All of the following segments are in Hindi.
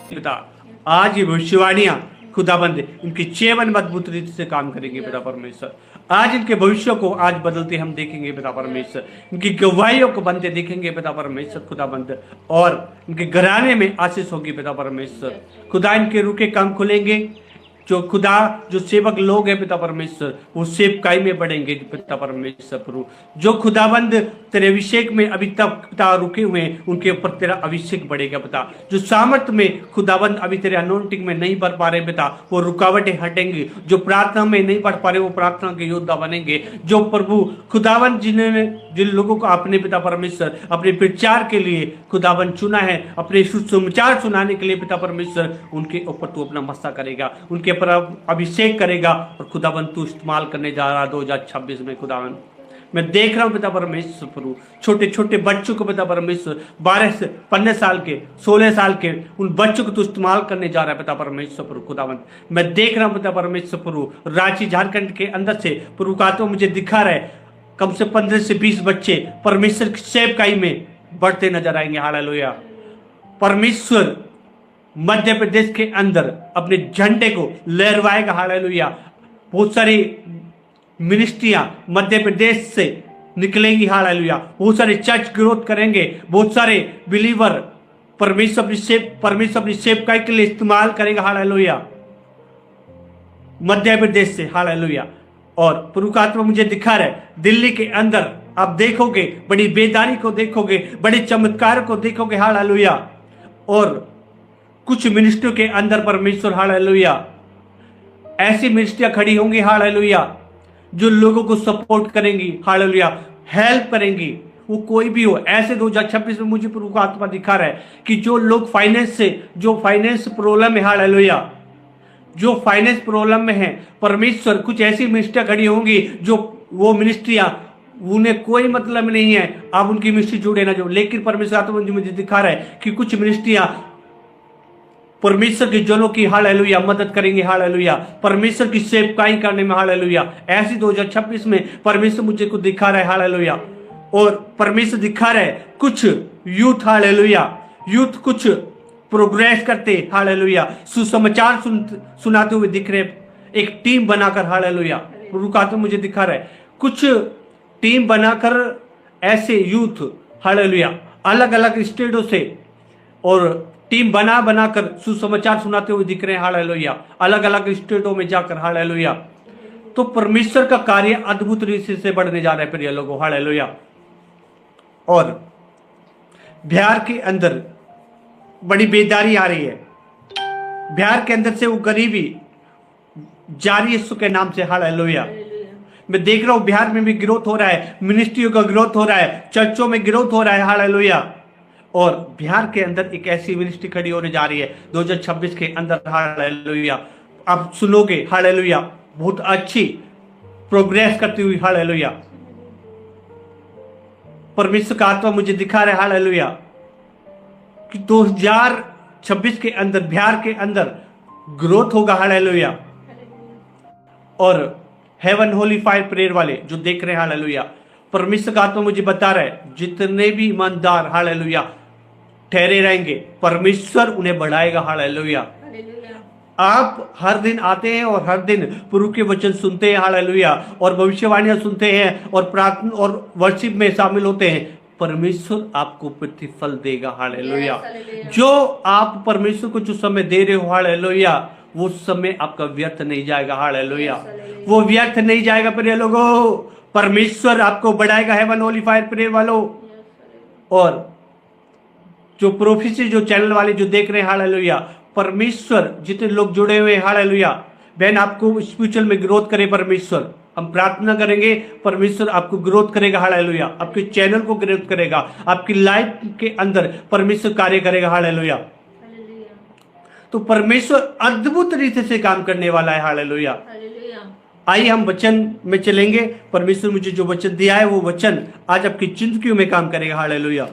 पिता आज ये भविष्यवाणियां खुदाबंद इनकी चेवन मजबूत रीति से काम करेंगे पिता परमेश्वर। आज इनके भविष्य को आज बदलते हम देखेंगे पिता परमेश्वर। इनकी गवाहियों को बनते देखेंगे पिता परमेश्वर खुदाबंद, और इनके घराने में आशीष होगी पिता परमेश्वर। खुदा इनके रुके काम खुलेंगे। जो सेवक लोग हैं पिता परमेश्वर, वो सेवकाई में बढ़ेंगे पिता परमेश्वर प्रभु। जो खुदाबंद तेरे अभिषेक में अभी तक पिता रुके हुए हैं, उनके ऊपर तेरा अभिषेक बढ़ेगा पिता। जो सामर्थ में खुदाबंद अभी तेरे अनोइंटिंग में नहीं बढ़ पा रहे पिता, वो रुकावटें हटेंगी। जो प्रार्थना में नहीं बढ़ पा रहे, वो प्रार्थना के योद्धा बनेंगे। जो प्रभु खुदाबंद जिन लोगों को आपने पिता परमेश्वर अपने प्रचार के लिए खुदाबंद चुना है, अपने सुसमाचार सुनाने के लिए पिता परमेश्वर, उनके ऊपर तू अपना मस्सा करेगा, उनके पर अभिषेक करेगा, और खुदाबंद तू इस्तेमाल करने जा रहा 2026 में। खुदाबंद मैं देख रहा हूं पिता परमेश्वर प्रभु, छोटे छोटे बच्चों को पिता परमेश्वर 12 से 15 साल के 16 साल के उन बच्चों को तू इस्तेमाल करने जा रहा है पिता परमेश्वर प्रभु। खुदाबंद मैं देख रहा हूं पिता परमेश्वर प्रभु, रांची झारखंड के अंदर से प्रभु का तो मुझे दिखा रहा है कम से 15 से 20 बच्चे परमेश्वर की सेवकाई में बढ़ते नजर आएंगे। हालेलुया। परमेश्वर मध्य प्रदेश के अंदर अपने झंडे को लहरवाएगा। हालेलुया। बहुत सारी मिनिस्ट्रियां मध्य प्रदेश से निकलेंगी। हालेलुया। बहुत सारे चर्च ग्रोथ करेंगे। बहुत सारे बिलीवर परमेश्वर अपनी सेवकाई के लिए इस्तेमाल करेगा। हालेलुया। मध्य प्रदेश से। हालेलुया। और प्रभु का आत्मा मुझे दिखा रहा है दिल्ली के अंदर आप देखोगे, बड़ी बेदारी को देखोगे, बड़े चमत्कार को देखोगे। हालेलुया। और कुछ मिनिस्ट्रियों के अंदर परमेश्वर हालेलुया ऐसी मिनिस्ट्रियां खड़ी होंगी। हालेलुया। जो लोगों को सपोर्ट करेंगी। हालेलुया। हेल्प करेंगी। वो कोई भी हो। ऐसे 2026 में मुझे प्रभु का आत्मा दिखा रहा है कि जो लोग फाइनेंस प्रॉब्लम है, हालेलुया, जो फाइनेंस प्रॉब्लम में है, परमेश्वर कुछ ऐसी मिनिस्ट्रियां खड़ी होंगी जो वो मिनिस्ट्रियां उन्हें कोई मतलब नहीं है, आप उनकी मिनिस्ट्री जुड़े ना जो, लेकिन परमेश्वर आत्मा मुझे दिखा रहा है कि कुछ मिनिस्ट्रियां परमेश्वर के जनों की हालेलुया मदद करेंगे। हालेलुया। परमेश्वर की सेवकाई करने में। हालेलुया। ऐसी 2026 में परमेश्वर मुझे को दिखा रहा है। हालेलुया। और परमेश्वर दिखा रहा है कुछ यूथ, हालेलुया, यूथ कुछ प्रोग्रेस करते, हालेलुया, सुसमाचार सुनाते हुए दिख रहे, एक टीम बनाकर। हालेलुया। प्रभु का तो मुझे दिखा रहा है कुछ टीम बनाकर ऐसे यूथ, हालेलुया, अलग अलग स्टेटों से और टीम बनाकर सुसमाचार सुनाते हुए दिख रहे हैं। हालेलुया। अलग अलग स्टेटों में जाकर। हालेलुया। तो परमेश्वर का कार्य अद्भुत रीति से बढ़ने जा रहा है प्रिय लोगों। हालेलुया। और बिहार के अंदर बड़ी बेदारी आ रही है। बिहार के अंदर से वो गरीबी जारी यीशु के नाम से। हालेलुया। मैं देख रहा हूं बिहार में भी ग्रोथ हो रहा है, मिनिस्ट्रियों का ग्रोथ हो रहा है, चर्चों में ग्रोथ हो रहा है। हालेलुया। और बिहार के अंदर एक ऐसी मिनिस्ट्री खड़ी होने जा रही है 2026 के अंदर। हालेलुया। आप सुनोगे। हालेलुया। बहुत अच्छी प्रोग्रेस करती हुई। हालेलुया। परमेश्वर का आत्मा मुझे दिखा रहा है। हालेलुया। कि 2026 के अंदर बिहार के अंदर ग्रोथ होगा। हालेलुया। और हेवन होली फायर प्रेयर वाले जो देख रहे हैं, हालेलुया, परमेश्वर का आत्मा मुझे बता रहा है जितने भी ईमानदार, हालेलुया, ठहरे रहेंगे, परमेश्वर उन्हें बढ़ाएगा। हालेलुया। आप हर दिन आते हैं और हर दिन प्रभु के वचन सुनते हैं। हालेलुया। और भविष्यवाणियां सुनते हैं और प्रार्थना और वर्शिप में शामिल होते हैं। परमेश्वर आपको प्रतिफल देगा। हालेलुया। जो आप परमेश्वर को जो समय दे रहे हो, हालेलुया, वो समय आपका व्यर्थ नहीं जाएगा। हालेलुया। वो व्यर्थ नहीं जाएगा प्रिय लोगों। परमेश्वर आपको बढ़ाएगा। हेवन होली फायर प्रेयर वालों और जो प्रोफेसी जो चैनल वाले जो देख रहे हैं, हालेलुया, परमेश्वर जितने लोग जुड़े हुए हैं, हालेलुया, बहन आपको स्पिरिचुअल में ग्रोथ करे परमेश्वर। हम प्रार्थना करेंगे, परमेश्वर आपको ग्रोथ करेगा। हालेलुया। आपके चैनल को ग्रोथ करेगा, आपकी लाइफ के अंदर परमेश्वर कार्य करेगा। हालेलुया। तो परमेश्वर अद्भुत रीति से काम करने वाला है। हालेलुया। आइए हम वचन में चलेंगे। परमेश्वर मुझे जो वचन दिया है वो वचन आज आपकी जिंदगी में काम करेगा। हालेलुया।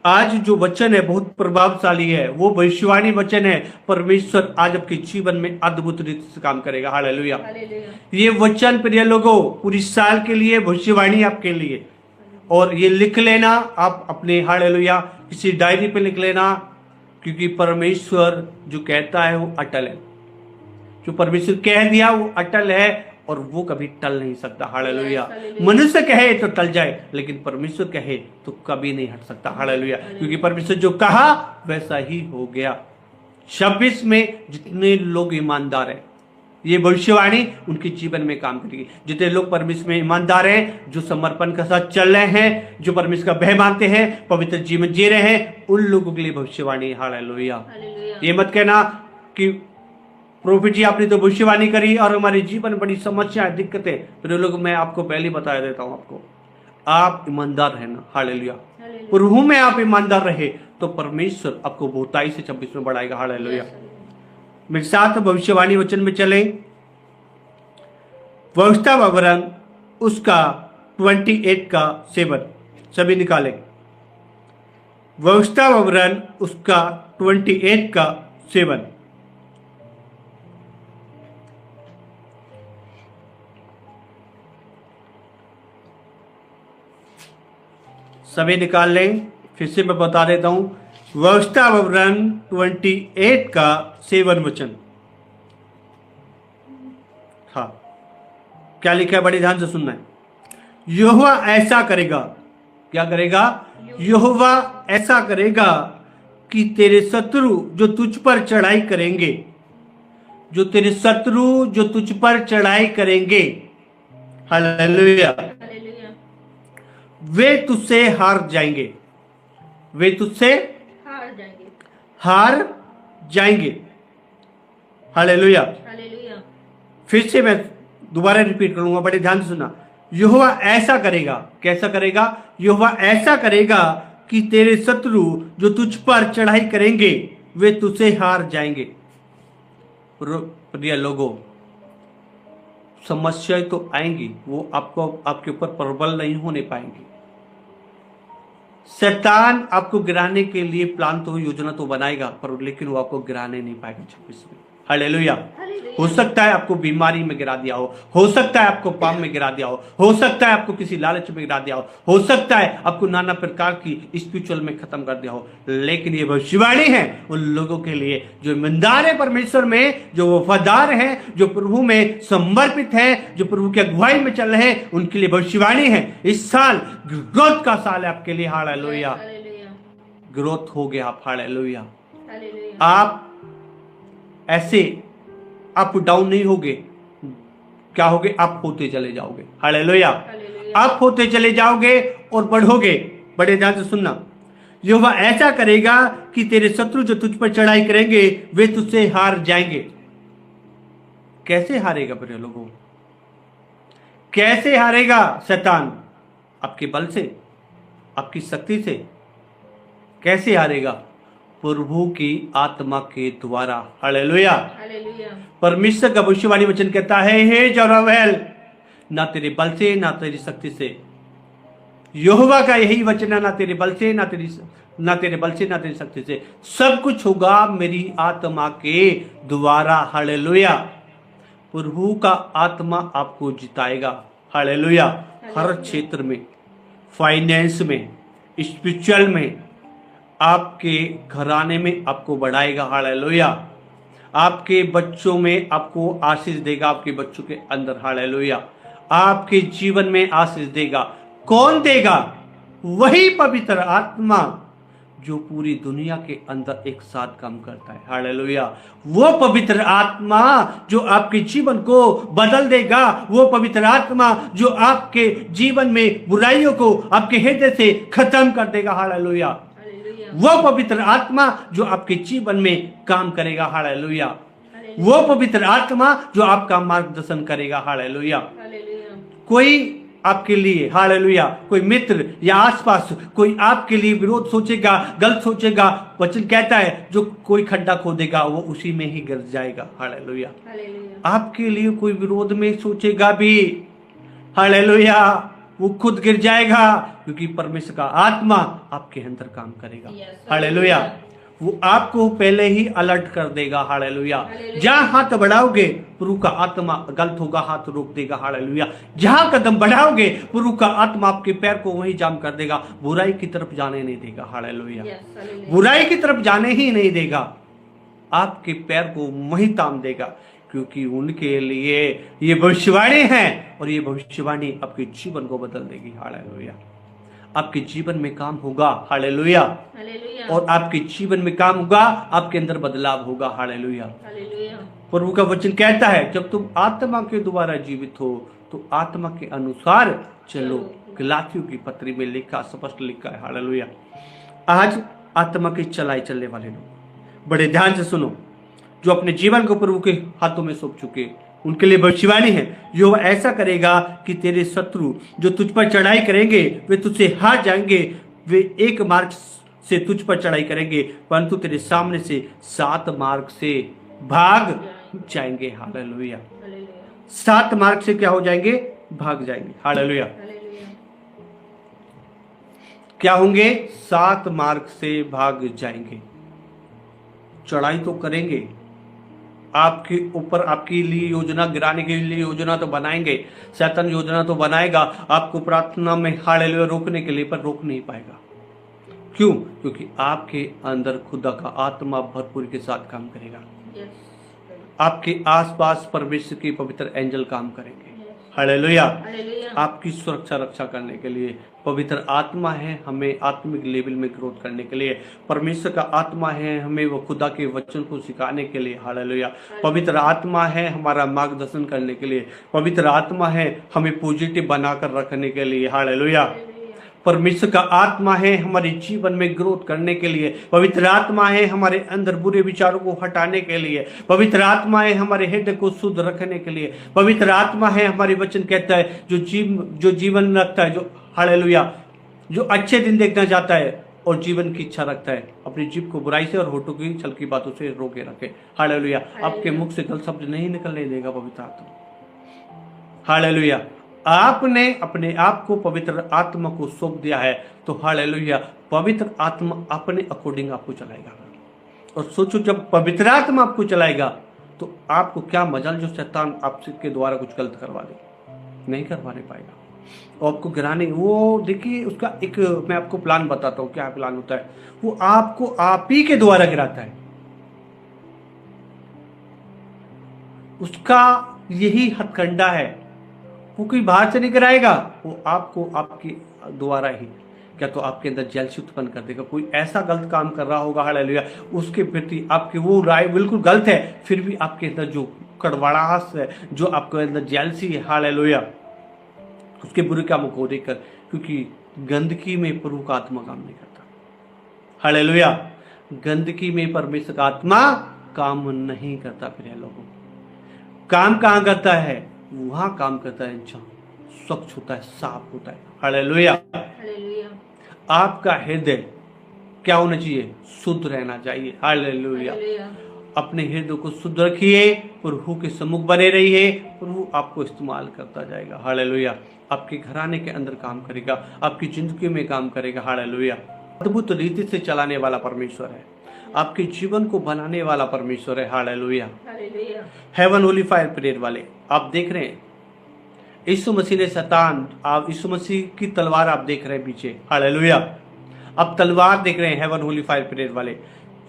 आज जो वचन है बहुत प्रभावशाली है, वो भविष्यवाणी वचन है। परमेश्वर आज आपके जीवन में अद्भुत रीति से काम करेगा। हालेलुया। ये वचन प्रिय लोगों पूरी साल के लिए भविष्यवाणी आपके लिए, और ये लिख लेना आप अपने, हालेलुया, किसी डायरी पे लिख लेना, क्योंकि परमेश्वर जो कहता है वो अटल है। जो परमेश्वर कह दिया वो अटल है और वो कभी टल नहीं सकता। हालेलुया। मनुष्य कहे तो टल जाए, लेकिन परमेश्वर कहे तो कभी नहीं हट सकता। हालेलुया। क्योंकि परमेश्वर जो कहा वैसा ही हो गया। 26 में जितने लोग ईमानदार हैं, ये भविष्यवाणी उनके जीवन में काम करेगी। जितने लोग परमेश्वर में ईमानदार हैं, जो समर्पण के साथ चल रहे हैं, जो परमेश्वर का भय मानते हैं, पवित्र जीवन जी रहे हैं, उन लोगों के लिए भविष्यवाणी। हालेलुया। ये मत कहना कि प्रोफेट जी आपने तो भविष्यवाणी करी और हमारे जीवन में बड़ी समस्याएं, दिक्कतें। फिर लोग, मैं आपको पहले बता देता हूं, आपको आप ईमानदार रहना। हालेलुया। प्रभु में आप ईमानदार रहे तो परमेश्वर आपको बहुताई से 26 में बढ़ाएगा। हालेलुया। मेरे साथ भविष्यवाणी वचन में चले। व्यवस्था विवरण उसका 28 का 7 सभी निकाले। व्यवस्था विवरण उसका 28 का 7। सभी निकाल लें। फिर से मैं बता देता हूं। व्यवस्था विवरण 28 का 7 वचन। हाँ, क्या लिखा है, बड़े ध्यान से सुनना है। यहोवा ऐसा करेगा। क्या करेगा? यहोवा ऐसा करेगा कि तेरे शत्रु जो तुझ पर चढ़ाई करेंगे, जो तेरे शत्रु जो तुझ पर चढ़ाई करेंगे, हालेलुया, वे तुझसे हार जाएंगे। वे तुझसे हार जाएंगे। हालेलुया। फिर से मैं दोबारा रिपीट करूंगा, बड़े ध्यान से सुनना। यहोवा ऐसा करेगा। कैसा करेगा? यहोवा ऐसा करेगा कि तेरे शत्रु जो तुझ पर चढ़ाई करेंगे वे तुझसे हार जाएंगे। प्रिय लोगों, समस्याएं तो आएंगी, वो आपके ऊपर प्रबल नहीं होने पाएंगी। शैतान आपको गिराने के लिए प्लान तो, योजना तो बनाएगा, पर लेकिन वो आपको गिराने नहीं पाएगा 26 में। हालेलुया। हो सकता है आपको बीमारी में गिरा दिया हो सकता है आपको पाप में गिरा दिया हो सकता है आपको किसी लालच में गिरा दिया हो सकता है आपको नाना प्रकार की स्पिरिचुअल में खत्म कर दिया हो, लेकिन ये भविष्यवाणी है उन लोगों के लिए जो ईमानदार है परमेश्वर में, जो वफादार है, जो प्रभु में समर्पित है, जो प्रभु की अगुवाई में चल रहे हैं, उनके लिए भविष्यवाणी है। इस साल ग्रोथ का साल है आपके लिए। हालेलुया। ग्रोथ हो गया आप। हालेलुया। आप ऐसे अप डाउन नहीं होगे, क्या होगे? आप होते चले जाओगे। हालेलुया। आप होते चले जाओगे और बढ़ोगे। बड़े ध्यान से सुनना। यहोवा ऐसा करेगा कि तेरे शत्रु जो तुझ पर चढ़ाई करेंगे वे तुझसे हार जाएंगे। कैसे हारेगा प्रिय लोगों? कैसे हारेगा शैतान? आपके बल से, आपकी शक्ति से। कैसे हारेगा? प्रभु की आत्मा के द्वारा। हालेलुया। परमेश्वर का भविष्यवाणी वचन कहता है, हे जोराबेल, ना तेरे बल से ना तेरी शक्ति से। यहोवा का यही वचन है, ना तेरे बल से ना तेरी शक्ति से, सब कुछ होगा मेरी आत्मा के द्वारा। हालेलुया। प्रभु का आत्मा आपको जिताएगा। हालेलुया। हर क्षेत्र में, फाइनेंस में, स्पिरिचुअल में, आपके घराने में आपको बढ़ाएगा। हालेलुया। आपके बच्चों में आपको आशीष देगा, आपके बच्चों के अंदर। हालेलुया। आपके जीवन में आशीष देगा। कौन देगा? वही पवित्र आत्मा जो पूरी दुनिया के अंदर एक साथ काम करता है। हालेलुया। वो पवित्र आत्मा जो आपके जीवन को बदल देगा, वो पवित्र आत्मा जो आपके जीवन में बुराइयों को आपके हृदय से खत्म कर देगा। हालेलुया। वो पवित्र आत्मा जो आपके जीवन में काम करेगा। हालेलुया। वो पवित्र आत्मा जो आपका मार्गदर्शन करेगा। हालेलुया। कोई आपके लिए, हालेलुया, कोई मित्र या आसपास कोई आपके लिए विरोध सोचेगा, गलत सोचेगा, वचन कहता है जो कोई खड्डा खोदेगा वो उसी में ही गिर जाएगा। हालेलुया। आपके लिए कोई विरोध में सोचेगा भी, हालेलुया, वो खुद गिर जाएगा, क्योंकि परमेश्वर का आत्मा आपके अंदर काम करेगा। हालेलुया। वो आपको पहले ही अलर्ट कर देगा। हालेलुया। जहां हाथ बढ़ाओगे प्रभु का आत्मा गलत होगा, हाथ रोक देगा। हालेलुया। जहां कदम बढ़ाओगे प्रभु का आत्मा आपके पैर को वहीं जाम कर देगा, बुराई की तरफ जाने नहीं देगा। हालेलुया। बुराई की तरफ जाने ही नहीं देगा, आपके पैर को वहीं थाम देगा, क्योंकि उनके लिए ये भविष्यवाणी है और ये भविष्यवाणी आपके जीवन को बदल देगी। हालेलुया। आपके जीवन में काम होगा। हालेलुया। और आपके जीवन में काम होगा, आपके अंदर बदलाव होगा। हालेलुया। प्रभु का वचन कहता है, जब तुम आत्मा के द्वारा जीवित हो तो आत्मा के अनुसार चलो। गलातियों की पत्री में लिखा, स्पष्ट लिखा है। हालेलुया। आज आत्मा की चलाई चलने वाले लोग बड़े ध्यान से सुनो, जो अपने जीवन को प्रभु के हाथों में सौंप चुके, उनके लिए भविष्यवाणी है, जो ऐसा करेगा कि तेरे शत्रु जो तुझ पर चढ़ाई करेंगे वे तुझसे हार जाएंगे। वे एक मार्ग से तुझ पर चढ़ाई करेंगे, परंतु तेरे सामने से 7 मार्ग से भाग जाएंगे। हालेलुया। 7 मार्ग से क्या हो जाएंगे? भाग जाएंगे। हालेलुया। क्या होंगे? 7 मार्ग से भाग जाएंगे। चढ़ाई तो करेंगे, आपके ऊपर आपके लिए योजना गिराने के लिए योजना तो बनाएंगे, शैतान योजना तो बनाएगा आपको प्रार्थना में हालेलुया रोकने के लिए, पर रोक नहीं पाएगा। क्यों? क्योंकि आपके अंदर खुदा का आत्मा भरपूर के साथ काम करेगा। आपके आसपास परमेश्वर के पवित्र एंजल काम करेंगे। हालेलुया। आपकी सुरक्षा रक्षा करने के लिए पवित्र आत्मा है, हमें आत्मिक लेवल में ग्रोथ करने के लिए। परमेश्वर का आत्मा है, हमें वो खुदा के वचन को सिखाने के लिए। हालेलुया। पवित्र आत्मा है हमारा मार्गदर्शन करने के लिए। पवित्र आत्मा है हमें पॉजिटिव बनाकर रखने के लिए। हालेलुया। परमेश्वर का आत्मा है हमारे जीवन में ग्रोथ करने के लिए। पवित्र आत्मा है हमारे अंदर बुरे विचारों को हटाने के लिए। पवित्र आत्मा है हमारे हृदय को शुद्ध रखने के लिए। पवित्र आत्मा है, हमारे वचन कहता है, जो जीवन रखता है, जो हालेलुया, जो अच्छे दिन देखना चाहता है और जीवन की इच्छा रखता है, अपनी जीभ को बुराई से और होठों की छल की बातों से रोके रखे। हालेलुया। आपके मुख से गलत शब्द नहीं निकलने देगा पवित्र आत्मा। हालेलुया। आपने अपने आप को पवित्र आत्मा को सौंप दिया है, तो हालेलुया, पवित्र आत्मा अपने अकॉर्डिंग आपको चलाएगा। और सोचो, जब पवित्र आत्मा आपको चलाएगा तो आपको क्या मजाल जो शैतान आपके द्वारा कुछ गलत करवा दे, नहीं करवाने पाएगा। और आपको गिराने, वो देखिए उसका एक मैं आपको प्लान बताता हूँ क्या प्लान होता है। वो आपको आप ही के द्वारा गिराता है, उसका यही हथकंडा है। वो कोई बाहर से नहीं कराएगा, वो आपको आपके द्वारा ही, क्या तो आपके अंदर जेलसी उत्पन्न कर देगा। कोई ऐसा गलत काम कर रहा होगा, हालेलुया, उसके प्रति आपकी वो राय बिल्कुल गलत है, फिर भी आपके अंदर जो कड़वाड़ाहट है, जो आपके अंदर जेलसी है, हालेलुया, उसके बुरे कामों को देखकर, क्योंकि गंदगी में प्रभु का आत्मा काम नहीं करता। हालेलुया। गंदगी में परमेश्वर का आत्मा काम नहीं करता। प्रिय लोगों, काम कहाँ करता है? वहां काम करता है जहां स्वच्छ होता है, साफ होता है। हालेलुया। आपका हृदय क्या होना चाहिए? शुद्ध रहना चाहिए। हालेलुया। अपने हृदय को शुद्ध रखिए, प्रभु के सम्मुख बने रहिए, प्रभु आपको इस्तेमाल करता जाएगा। हालेलुया। आपके घराने के अंदर काम करेगा, आपकी जिंदगी में काम करेगा। हालेलुया। अद्भुत रीति से चलाने वाला परमेश्वर है, आपके जीवन को बनाने वाला परमेश्वर है। Hallelujah. Heaven holy fire parade वाले आप देख रहे हैं, यीशु मसीह ने शैतान, आप यीशु मसीह की तलवार आप देख रहे हैं पीछे। हालेलुया। आप तलवार देख रहे हैं, हेवन होली फायर परेड वाले।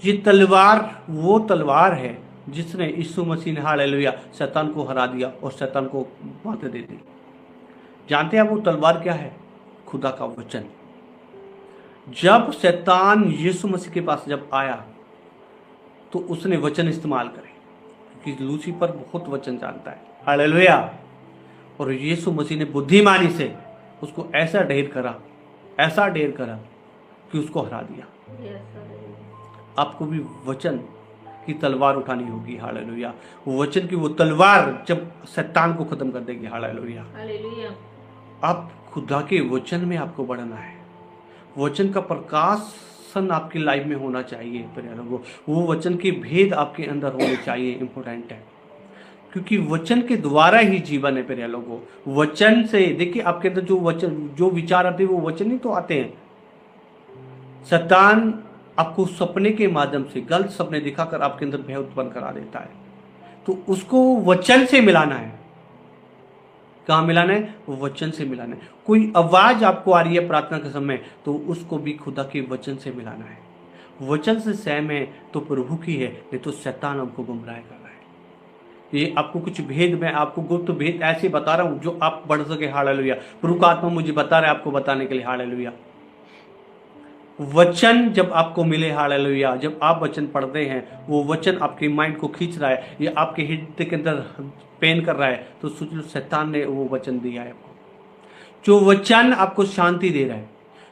ये तलवार वो तलवार है जिसने यीशु मसीह ने, हालेलुया, शैतान को हरा दिया और शैतान को बातें दे दी। जानते हैं वो तलवार क्या है? खुदा का वचन। जब शैतान यीशु मसीह के पास जब आया तो उसने वचन इस्तेमाल करे, क्योंकि लूसीफर बहुत वचन जानता है। हालेलुया। और यीशु मसीह ने बुद्धिमानी से उसको ऐसा ढेर करा कि उसको हरा दिया। आपको भी वचन की तलवार उठानी होगी। हालेलुया। वचन की वो तलवार जब शैतान को खत्म कर देगी। हालेलुया। आप खुदा के वचन में आपको बढ़ना है, वचन का प्रकाशन आपकी लाइफ में होना चाहिए। प्रिय लोगों, वो वचन के भेद आपके अंदर होने चाहिए, इंपॉर्टेंट है, क्योंकि वचन के द्वारा ही जीवन है। प्रिय लोगों, वचन से देखिए आपके अंदर जो वचन, जो विचार आते हैं वो वचन ही तो आते हैं। शैतान आपको सपने के माध्यम से गलत सपने दिखाकर आपके अंदर भय उत्पन्न करा देता है, तो उसको वचन से मिलाना है। कहाँ मिलाना है? वचन से मिलाना है। कोई आवाज आपको आ रही है प्रार्थना के समय, तो उसको भी खुदा के वचन से मिलाना है। वचन से सहम है तो प्रभु की है, नहीं तो शैतान हमको गुमराह कर रहा है। ये आपको कुछ भेद, मैं आपको गुप्त भेद ऐसे बता रहा हूं जो आप बढ़ सके। हालेलुया। प्रभु का आत्मा मुझे बता रहा है आपको बताने के लिए। हालेलुया। वचन जब आपको मिले, हालेलुया, जब आप वचन पढ़ते हैं, वो वचन आपके माइंड को खींच रहा है, ये आपके हृदय के अंदर पेन कर रहा है, तो सोच लो शैतान ने वो वचन दिया है आपको। जो वचन आपको शांति दे रहा है,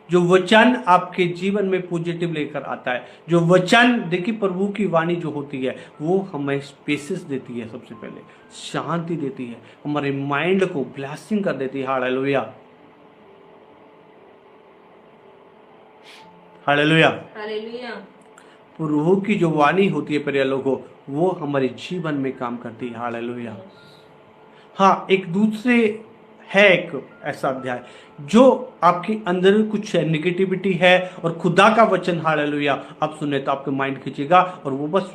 जो वचन आपके जीवन में पॉजिटिव लेकर आता है, जो वचन, देखिए प्रभु की वाणी जो होती है वो हमें स्पेसेस देती है, सबसे पहले शांति देती है, हमारे माइंड को ब्लेसिंग कर देती है। Hallelujah, hallelujah, hallelujah. प्रभु की जो वाणी होती है प्रिय लोगों, वो हमारे जीवन में काम करती है। हालेलुया। हाँ, एक दूसरे है एक ऐसा अध्याय जो आपके अंदर कुछ निगेटिविटी है और खुदा का वचन, हालेलुया, आप सुने तो आपके माइंड खींचेगा और वो बस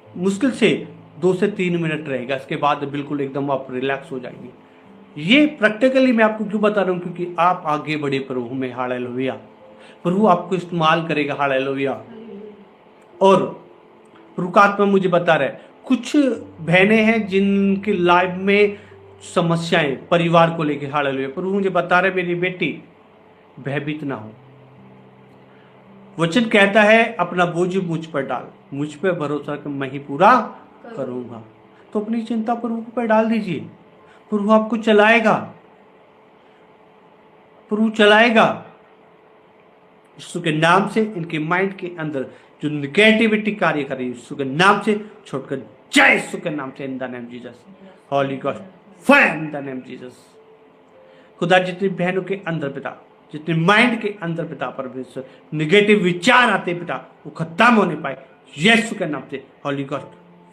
मुश्किल से 2 से 3 मिनट रहेगा, इसके बाद बिल्कुल एकदम आप रिलैक्स हो जाएंगे। ये प्रैक्टिकली मैं आपको क्यों बता रहा हूँ? क्योंकि आप आगे बढ़े प्रभु में। हालेलुया। प्रभु आपको इस्तेमाल करेगा। हालेलुया। और प्रभु का आत्मा मुझे बता रहा है, कुछ बहनें हैं जिनकी लाइफ में समस्याएं परिवार को लेकर। हालेलुया। प्रभु मुझे बता रहे, मेरी बेटी भयभीत ना हो। वचन कहता है अपना बोझ मुझ पर डाल, मुझ पर भरोसा कर मैं ही पूरा करूंगा। तो अपनी चिंता प्रभु पर डाल दीजिए, प्रभु आपको चलाएगा, प्रभु चलाएगा। यीशु के नाम से इनके माइंड के अंदर जो निगेटिविटी कार्य कर रही है, यीशु के नाम से छोड़कर, जय यीशु के नाम से, in the name Jesus, holy God fire in the name Jesus. खुदा जितनी बहनों के अंदर पिता, जितने माइंड के अंदर पिता परमेश्वर निगेटिव विचार आते पिता, वो खत्म होने पाए यीशु के नाम से, holy God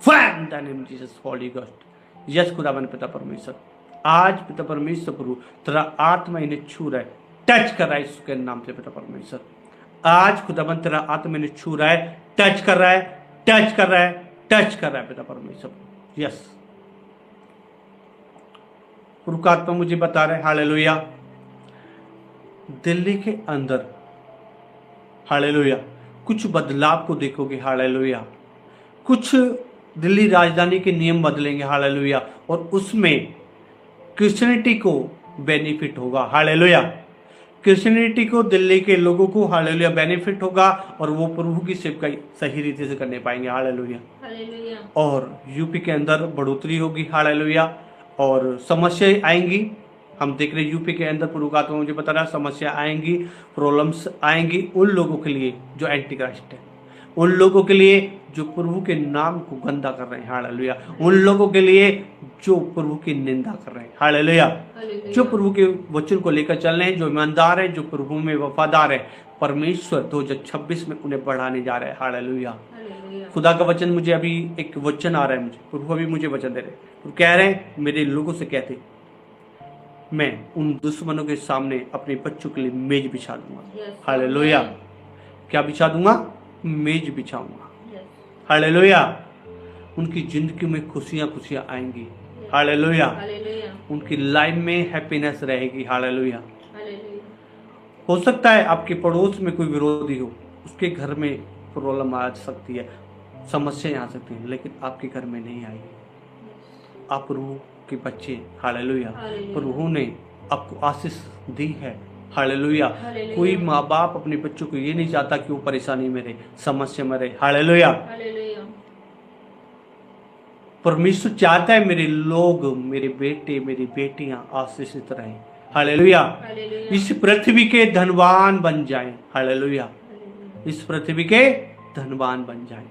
fire in the name Jesus, holy God. Yes खुदावन पिता परमेश्वर, आज पिता परमेश्वर प्रभु तेरा आत्मा इन्हें छू रहा है, टच कर रहा है यीशु के नाम से पिता परमेश्वर। आज खुदावन तेरा आत्मा इन्हें छू रहा है, टच कर रहा है, टच कर रहा है, टच कर रहा है पिता परमेश्वर। यस, प्रभु का आत्मा मुझे बता रहा है, हालेलुया, दिल्ली के अंदर, हालेलुया, कुछ बदलाव को देखोगे। हालेलुया, कुछ दिल्ली राजधानी के नियम बदलेंगे। हालेलुया, और उसमें क्रिश्चियनिटी को बेनिफिट होगा। हालेलुया, क्रिश्चियनिटी को, दिल्ली के लोगों को, हालेलुया, बेनिफिट होगा और वो प्रभु की सेवकाई सही रीति से करने पाएंगे। Hallelujah, hallelujah. और यूपी के अंदर बढ़ोतरी होगी। हालेलुया, और समस्याएं आएंगी। हम देख रहे यूपी के अंदर, प्रभु का आत्मा मुझे बता रहा है, समस्या आएंगी, प्रॉब्लम्स आएंगी उन लोगों के लिए जो एंटी क्राइस्ट है, उन लोगों के लिए जो प्रभु के नाम को गंदा कर रहे हैं। हालेलुया, उन लोगों के लिए जो प्रभु की निंदा कर रहे हैं। हालेलुया, जो प्रभु के वचन को लेकर चल रहे हैं, जो ईमानदार हैं, जो प्रभु में वफादार है, परमेश्वर 2026 में उन्हें बढ़ाने जा रहे हैं। हालेलुया, खुदा का वचन, मुझे अभी एक वचन आ रहा है, मुझे प्रभु अभी मुझे वचन दे रहे हैं, तो कह रहे हैं मेरे लोगों से, कहते मैं उन दुश्मनों के सामने अपने बच्चों के लिए मेज बिछा दूंगा। हालेलुया, क्या बिछा दूंगा? मेज बिछाऊंगा। हालेलुया, उनकी जिंदगी में खुशियां खुशियां आएंगी। हालेलुया, उनकी लाइफ में हैप्पीनेस रहेगी। हालेलुया, हो सकता है आपके पड़ोस में कोई विरोधी हो, उसके घर में प्रॉब्लम आ सकती है, समस्याएं आ सकती हैं, लेकिन आपके घर में नहीं आएगी। आप प्रभु के बच्चे। हालेलुया, प्रभु ने आपको आशीष दी है। हालेलुया, कोई माँ बाप अपने बच्चों को ये नहीं चाहता कि वो परेशानी में रहे, समस्या में रहे। हालेलुया, परमेश्वर चाहता है मेरे लोग, मेरे बेटे, मेरी बेटियां आशीषित रहें। हालेलुया, इस पृथ्वी के धनवान बन जाएं। हालेलुया, इस पृथ्वी के धनवान बन जाएं,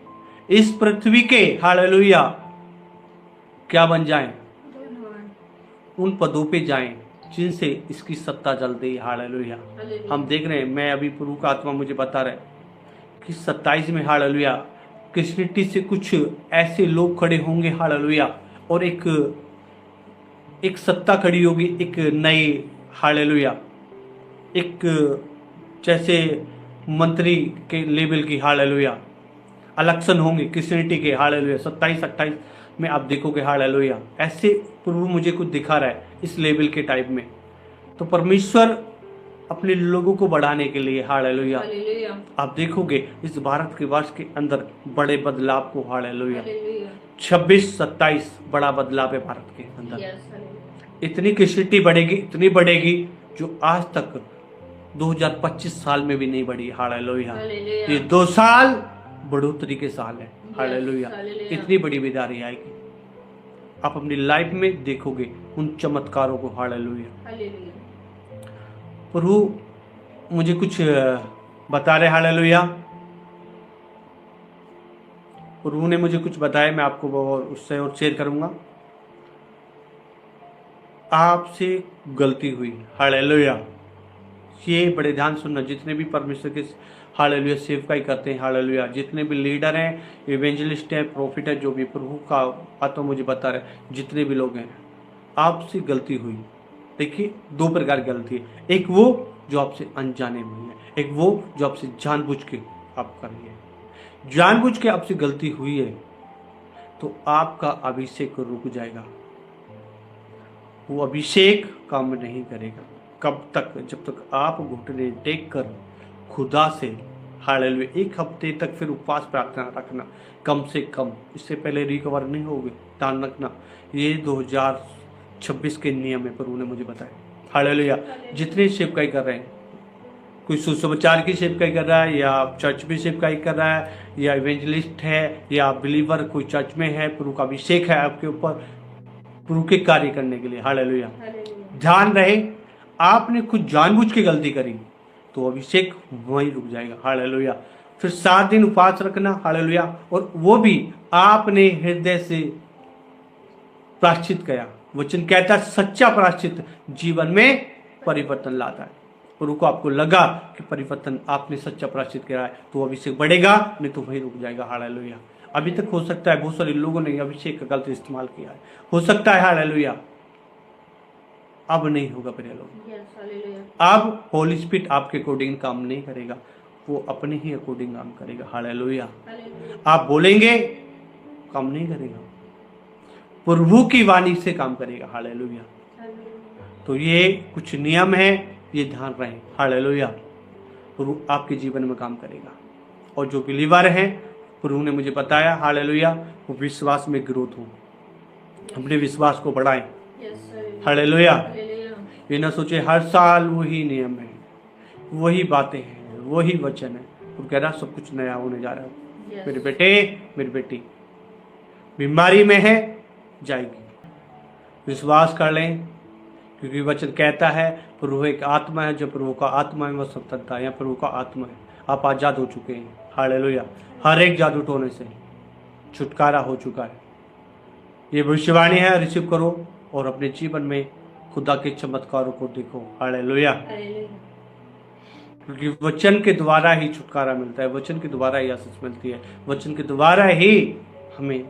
इस पृथ्वी के, हालेलुया, क्या बन जाएं? उन पदों पे जाएं जिनसे इसकी सत्ता चलती है। हालेलुया, हम देख रहे हैं, मैं अभी प्रभु का आत्मा मुझे बता रहा है कि 27 में, हालेलुया, क्रिश्चियनिटी से कुछ ऐसे लोग खड़े होंगे। हालेलुया, और एक सत्ता खड़ी होगी, एक नई, हालेलुया, एक जैसे मंत्री के लेवल की, हालेलुया। इलेक्शन होंगे क्रिश्चियनिटी के, हालेलुया। 27-28 में आप देखोगे, हालेलुया। ऐसे प्रभु मुझे कुछ दिखा रहा है इस लेवल के टाइप में। तो परमेश्वर अपने लोगों को बढ़ाने के लिए, हालेलुया, आप देखोगे इस भारत के वर्ष के अंदर बड़े बदलाव को, हालेलुया। 26-27 बड़ा बदलाव है भारत के अंदर। इतनी क्रिश्चियनिटी बढ़ेगी, इतनी बढ़ेगी जो आज तक 2025 साल में भी नहीं बढ़ी, हालेलुया। ये 2 साल बढ़ोतरी के साल है, हालेलुया। इतनी बड़ी बेदारी आएगी, आप अपनी लाइफ में देखोगे उन चमत्कारों को, हालेलुया। प्रभु मुझे कुछ बता रहे, हालेलुया। प्रभु ने मुझे कुछ बताया, मैं आपको उससे और शेयर करूंगा। आपसे गलती हुई, हालेलुया। ये बड़े ध्यान सुनना, जितने भी परमेश्वर के, हालेलुया, सेवकाई करते हैं, हालेलुया, जितने भी लीडर हैं, इवेंजलिस्ट हैं, प्रॉफिट है, जो भी प्रभु का बात मुझे बता रहे, जितने भी लोग हैं, आपसे गलती हुई। देखिए 2 प्रकार की गलती है, एक वो जो आपसे अनजाने में हुई है, एक वो जो आपसे जानबूझ के आप कर रही है। जानबूझ के आपसे गलती हुई है तो आपका अभिषेक रुक जाएगा, वो अभिषेक काम नहीं करेगा। कब तक? जब तक आप घुटने टेक कर खुदा से, हालेलुया, 1 हफ्ते तक फिर उपवास प्रार्थना रखना कम से कम, इससे पहले रिकवर नहीं होगे, ध्यान रखना। ये 2026 के नियम है, प्रभु ने मुझे बताया, हालेलुया। जितने सेवकाई कर रहे हैं, कोई सुसमाचार की सेवकाई कर रहा है, या चर्च में सेवकाई कर रहा है, या इवेंजलिस्ट है, या बिलीवर कोई चर्च में है, प्रभु का अभिषेक है आपके ऊपर प्रभु के कार्य करने के लिए, हालेलुया। ध्यान रहे, आपने कुछ जानबूझ के गलती करी तो अभिषेक वहीं रुक जाएगा, हालेलुया। फिर 7 दिन उपवास रखना, हालेलुया, और वो भी आपने हृदय से प्रायश्चित किया। वचन कहता है सच्चा प्रायश्चित जीवन में परिवर्तन लाता है। प्रभु को आपको लगा कि परिवर्तन, आपने सच्चा प्रायश्चित किया है, तो अभिषेक बढ़ेगा, नहीं तो वहीं रुक जाएगा, हालेलुया। अभी तक हो सकता है बहुत सारे लोगों ने अभिषेक का गलत इस्तेमाल किया है, हो सकता है, हालेलुया। अब नहीं होगा प्रिय लोग। अब होली स्पिरिट आपके अकॉर्डिंग काम नहीं करेगा, वो अपने ही अकॉर्डिंग काम करेगा, हालेलुया। आप बोलेंगे, काम नहीं करेगा, प्रभु की वाणी से काम करेगा, हालेलुया। तो ये कुछ नियम है, ये ध्यान रहे, हालेलुया। प्रभु आपके जीवन में काम करेगा। और जो बिलीवर हैं, प्रभु ने मुझे बताया, हालेलुया, वो विश्वास में ग्रोथ हो, अपने विश्वास को बढ़ाएं, हालेलुया। ये ना सोचे हर साल वही नियम है, वही बातें हैं, वही वचन है। वो कह रहा सब कुछ नया होने जा रहा है। मेरे बेटे, मेरी बेटी बीमारी में है, जाएगी, विश्वास कर लें, क्योंकि वचन कहता है प्रभु एक आत्मा है, जो प्रभु का आत्मा है वह स्वतंत्रता है, या प्रभु का आत्मा है, आप आज़ाद हो चुके हैं, हालेलुया। हर एक जादू टोने से छुटकारा हो चुका है। ये भविष्यवाणी है, रिसीव करो और अपने जीवन में खुदा के चमत्कारों को देखो, हालेलुया। क्योंकि वचन के द्वारा ही छुटकारा मिलता है, वचन के द्वारा ही आशीष मिलती है, वचन के द्वारा ही हमें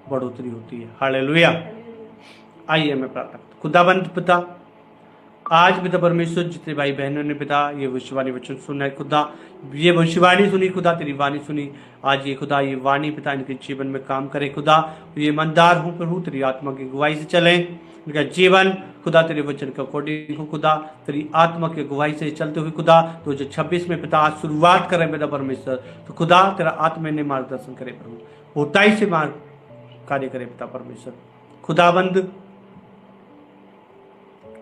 बढ़ोतरी होती है, हालेलुया। आइए मैं प्रार्थना, खुदाबंद पिता, आज पिता परमेश्वर, जितने भाई बहनों ने पिता ये भविष्यवाणी वचन सुना है, खुदा ये भविष्यवाणी सुनी, खुदा तेरी वाणी सुनी, आज ये खुदा ये वाणी पिता इनके जीवन में काम करे, खुदा ये ईमानदार हूँ प्रभु, तेरी आत्मा की अगुवाई से चले, इनका जीवन खुदा तेरे वचन के अकॉर्डिंग हो, खुदा तेरी आत्मा की अगुवाई से चलते हुए खुदा 2026 में पिता आज शुरुआत करें पिता परमेश्वर, तो खुदा तेरा आत्मा ने मार्गदर्शन करे प्रभु, होताई से कार्य करे पिता परमेश्वर। खुदाबंद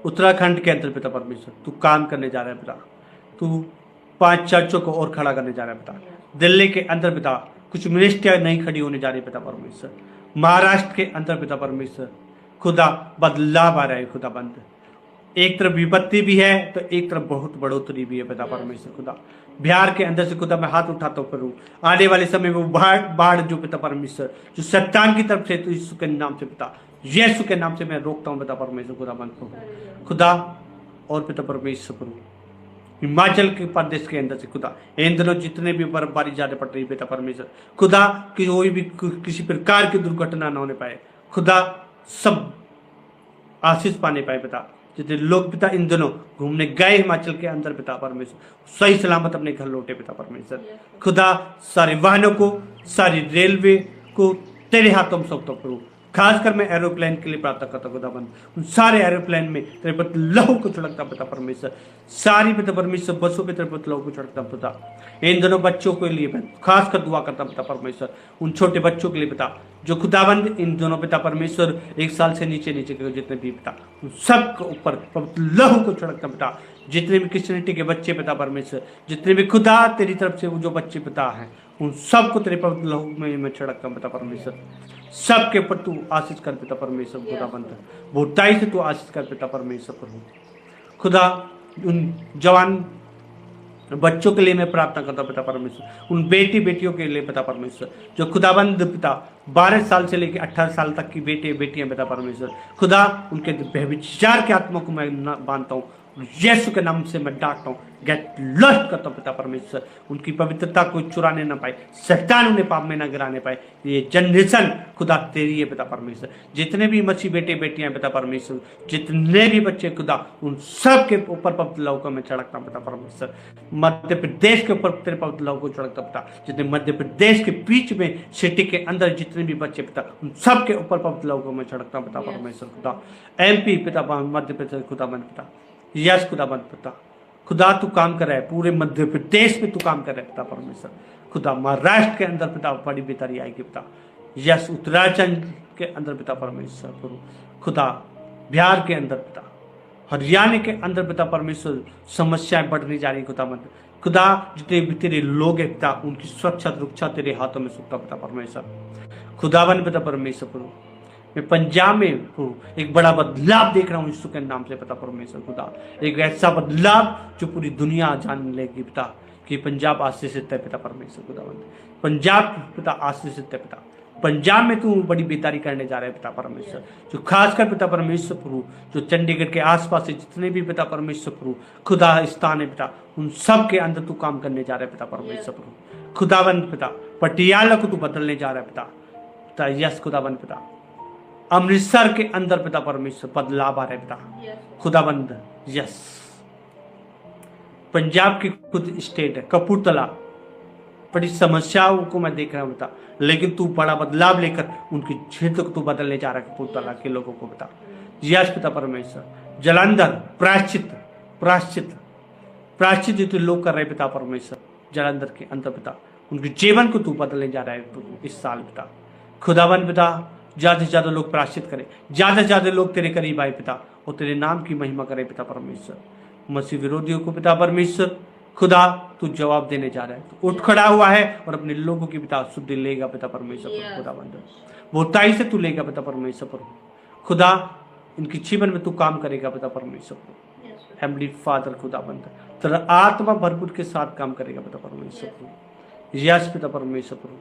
उत्तराखंड के अंदर पिता परमेश्वर तू काम करने जा रहा है पिता, तू 5 चर्चों को और खड़ा करने जा रहा है पिता। दिल्ली के अंदर पिता कुछ मिनिस्ट्रियां नहीं खड़ी होने जा रही पिता परमेश्वर। महाराष्ट्र के अंदर पिता परमेश्वर खुदा बदलाव आ रहा है खुदा बंद, एक तरफ विपत्ति भी है तो एक तरफ बहुत बढ़ोतरी भी है पिता परमेश्वर। खुदा बिहार के अंदर से खुदा मैं हाथ उठाता हूँ प्रभु, आने वाले समय में वो बाढ़ जो पिता परमेश्वर जो शैतान की तरफ से, तो यीशु के नाम से पिता, यीशु के नाम से मैं रोकता हूँ पिता परमेश्वर खुदा बंद प्रभु। खुदा और पिता परमेश्वर प्रभु हिमाचल के प्रदेश के अंदर से खुदा इन दिनों जितने भी बर्फबारी ज्यादा पड़ रही पिता परमेश्वर खुदा कि कोई भी किसी प्रकार की दुर्घटना न होने पाए, खुदा सब आशीष पाने पाए पिता, जितने लोग पिता इन दिनों घूमने गए हिमाचल के अंदर पिता परमेश्वर, सही सलामत अपने घर लौटे पिता परमेश्वर। खुदा सारे वाहनों को, सारी रेलवे को तेरे हाथों में सौंपता हूं प्रभु। खासकर मैं एरोप्लेन के लिए प्रार्थना करता खुदाबंद, उन सारे एरोप्लेन में तेरे पर लहू को छिड़कता पिता परमेश्वर। सारी पिता परमेश्वर बसों पे तेरे पर लहू को छिड़कता पिता। इन दोनों बच्चों के लिए मैं खासकर दुआ करता पिता परमेश्वर, उन छोटे बच्चों के लिए पिता जो खुदाबंद इन दोनों पिता परमेश्वर 1 साल से नीचे के जितने भी पिता, उन सब के ऊपर लहू को छिड़कता पिता। जितने भी क्रिश्चियनिटी के बच्चे पिता परमेश्वर, जितने भी खुदा तेरी तरफ से वो जो बच्चे पिता हैं, उन सबको तेरे पवित्र लहू में मैं छिड़कता पिता परमेश्वर। सबके ऊपर तू आशीष कर पिता परमेश्वर खुदाबंद, बहुताई से तू आशीष कर पिता परमेश्वर प्रभु। खुदा उन जवान बच्चों के लिए मैं प्रार्थना करता पिता परमेश्वर, उन बेटी बेटियों के लिए पिता परमेश्वर जो खुदाबंद पिता 12 साल से लेकर 18 साल तक की बेटे बेटियां पिता परमेश्वर, खुदा उनके व्यभिचार के आत्मा को मैं बांधता हूँ, यीशु के नाम से मैं डांटता हूँ, गेट लॉस्ट करता हूँ पिता परमेश्वर। उनकी पवित्रता को चुराने ना पाए, शैतान उन्हें पाप में ना गिराने पाए। ये जनरेशन खुदा तेरी है पिता परमेश्वर। जितने भी मसीह बेटे बेटियां पिता परमेश्वर, जितने भी बच्चे खुदा, उन सब के ऊपर पवित्र लहू को मैं छिड़कता हूँ पिता परमेश्वर। मध्य प्रदेश के ऊपर तेरे पवित्र लहू को छिड़कता पिता। जितने मध्य प्रदेश के बीच में सिटी के अंदर जितने भी बच्चे पिता, उन सब के ऊपर पवित्र लहू को मैं छिड़कता हूँ पिता परमेश्वर खुदा। MP पिता मध्य प्रदेश खुदा बन पिता, यस खुदा बन पिता। खुदा तू काम कर रहा है, पूरे मध्य प्रदेश में तू काम कर रहा है पिता परमेश्वर। खुदा महाराष्ट्र के अंदर पिता बड़ी बेहतरी आएगी पिता, यस उत्तराखंड के अंदर पिता परमेश्वर प्रभु। खुदा बिहार के अंदर पिता, हरियाणा के अंदर पिता परमेश्वर समस्याएं बढ़ने जा रही खुदा मन। खुदा जितने भी तेरे लोग हैं पिता, उनकी सुरक्षा रक्षा तेरे हाथों में सुखता पिता परमेश्वर। खुदावन पिता परमेश्वर प्रभु, मैं पंजाब में एक बड़ा बदलाव देख रहा हूँ यीशु के नाम से पिता परमेश्वर खुदा। एक ऐसा बदलाव जो पूरी दुनिया जान लेगी पिता कि पंजाब आशीषित है पिता परमेश्वर खुदा। पंजाब पिता आशीषित है पिता। पंजाब में तू बड़ी बेदारी करने जा रहा है पिता परमेश्वर, जो खासकर पिता परमेश्वर प्रभु जो चंडीगढ़ के आसपास से जितने भी पिता परमेश्वर प्रभु खुदा स्थान है पिता, उन सब के अंदर तू काम करने जा रहा है पिता परमेश्वर प्रभु। खुदाबंद पिता पटियाला को तू बदलने जा रहा है पिता। यस खुदाबंद पिता, अमृतसर के अंदर पिता परमेश्वर बदलाव आ रहा है पिता खुदाबंद। यस पंजाब की खुद स्टेट है कपूरथला, बड़ी समस्याओं को मैं देख रहा हूं पिता, लेकिन तू बड़ा बदलाव लेकर उनकी क्षेत्र को तू बदलने जा रहा है कपूरथला के लोगों को पिता। यस पिता परमेश्वर। जलंधर प्रायश्चित प्रायश्चित प्रायश्चित जो लोग कर रहे पिता परमेश्वर जलंधर के अंदर पिता, उनके जीवन को तू बदलने जा रहा है इस साल पिता खुदाबंद पिता। ज्यादा से ज्यादा लोग प्रायश्चित करें, ज्यादा से ज्यादा लोग तेरे करीब आए पिता और तेरे नाम की महिमा करे पिता परमेश्वर। मसीह विरोधियों को पिता परमेश्वर खुदा तू जवाब देने जा रहा है, तो उठ खड़ा हुआ है और अपने लोगों की पिता शुद्धि लेगा पिता परमेश्वर खुदा बंद बहुताई से तू लेगा पिता परमेश्वर पर खुदा। इनकी जीवन में तू काम करेगा पिता परमेश्वर पर हेमली फादर खुदा बंद, तेरा आत्मा भरपूर के साथ काम करेगा पिता परमेश्वर पर। यस पिता परमेश्वर पर,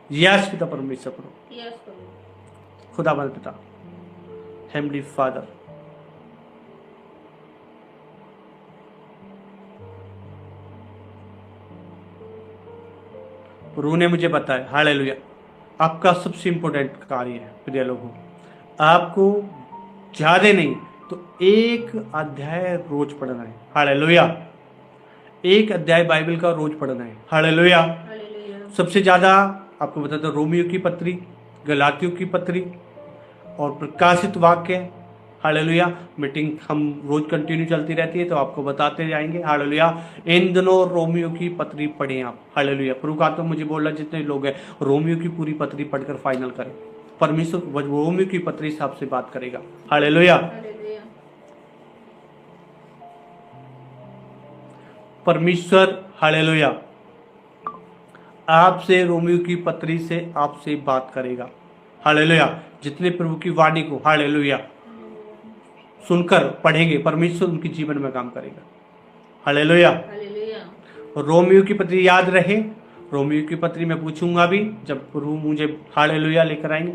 यस पिता परमेश्वर पर खुदा बंद पिता हेमली फादर। प्रभु ने मुझे बताया हालेलुया, आपका सबसे इंपॉर्टेंट कार्य है प्रिय लोगों, आपको ज्यादा नहीं तो एक अध्याय रोज पढ़ना है। हालेलुया, एक अध्याय बाइबल का रोज पढ़ना है। हालेलुया। सबसे ज्यादा आपको बताता हूं रोमियो की पत्री, गलातियों की पत्री और प्रकाशित वाक्य। हालेलुया, मीटिंग हम रोज कंटिन्यू चलती रहती है तो आपको बताते जाएंगे। हालेलुया, इन दिनों रोमियो की पत्री पढ़ें आप। हालेलुया, प्रभु का तो मुझे बोल रहा जितने लोग हैं रोमियो की पूरी पत्री पढ़कर फाइनल करें। परमेश्वर रोमियो की पत्री से आपसे बात करेगा। हालेलुया, परमेश्वर हालेलुया आपसे रोमियो की पत्री से आपसे बात करेगा। हालेलुया, जितने प्रभु की वाणी को हालेलुया सुनकर पढ़ेंगे परमेश्वर उनके जीवन में काम करेगा। हालेलुया। रोमियो की पत्री याद रहे, रोमियो की पत्री मैं पूछूंगा भी जब प्रभु मुझे हालेलुया लेकर आएंगे,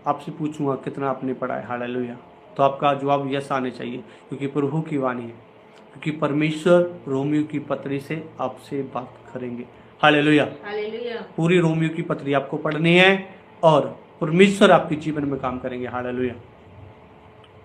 आपसे पूछूंगा कितना आपने पढ़ा है। हालेलुया, तो आपका जवाब यस आने चाहिए क्योंकि प्रभु की वाणी है, क्योंकि परमेश्वर रोमियो की पत्री से आपसे बात करेंगे। हालेलुया, पूरी रोमियो की पत्री आपको पढ़नी है और परमेश्वर आपके जीवन में काम करेंगे। हालेलुया।